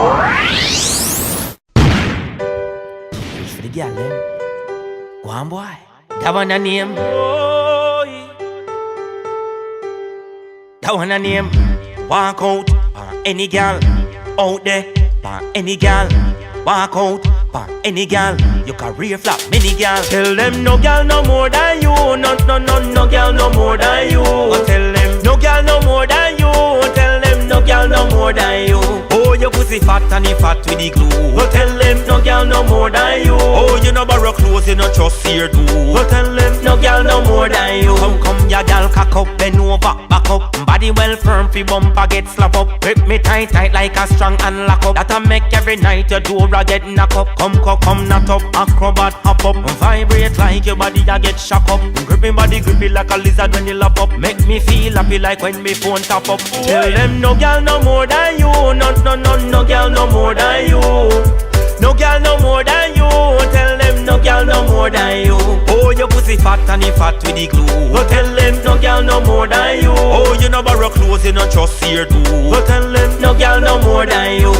For the girl them. Go on boy. That one a name. That one a name. Walk out for any girl out there. For any girl. Walk out for any girl. You career flop many girl. Tell them no girl no more than you. No girl no more than you. Tell them no girl no more than you. Tell them no girl no more than you. Oh, your pussy fat and it fat with the glue. Oh, tell them no girl no more than you. Oh, you no borrow clothes, you no trust here do. Oh, tell them no girl no more than you. Come, ya girl cock up, bend over, back up. Body well firm, fi bumper get slap up. Grip me tight like a strong and lock up. That'll make every night your door a get knock up. Come, not up, acrobat hop up. Vibrate like your body a get shock up. Grip me body, grip it like a lizard when you lap up. Make me feel happy like when me phone tap up. Tell them no girl no more than you. No girl no more than you. No girl no more than you. Tell them no girl no more than you. Oh, your pussy fat and it fat with the glue. Oh, tell them no girl no more than you. Oh, you no borrow clothes, you no trust here do. Oh, tell them no girl no more than you.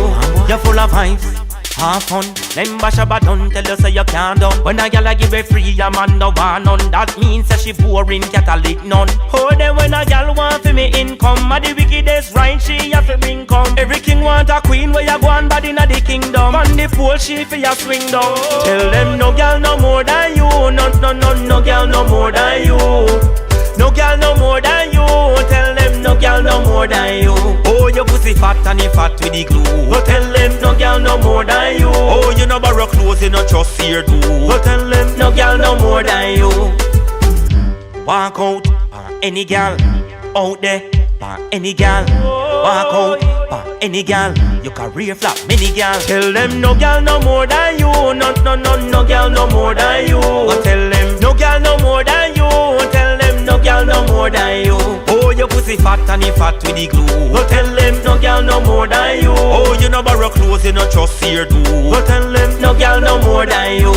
You're full of vibes, have fun. Then bash a button, tell you say you can't done. When a girl a give it free, a man no want none. That means that she boring, Catholic none. Oh, then when a girl want for me income, a the wickedest right she have to bring come. Every king want a queen, where you go and bad inna the kingdom. On the pole she for ya swing down. Tell them no girl no more than you. No girl no more than you. No girl no more than you. Tell them no girl no more than you. Oh, your pussy fat and it fat with the glue. Oh, tell them no girl no more than you. Oh, you no borrow clothes, you no trust here do. Oh, tell them no girl no more than you. Walk out for any girl out there. For any girl. Walk out for any girl. You career flop many girl. Tell them no girl no more than you. No girl no more than you. Oh, tell them no girl no more than you. Tell them no girl no more than you. Oh, your pussy fat and it fat with the glue. Oh, tell them no girl no more than you. Oh, you no borrow clothes, you no trust here do. Oh, tell them no girl no more than you.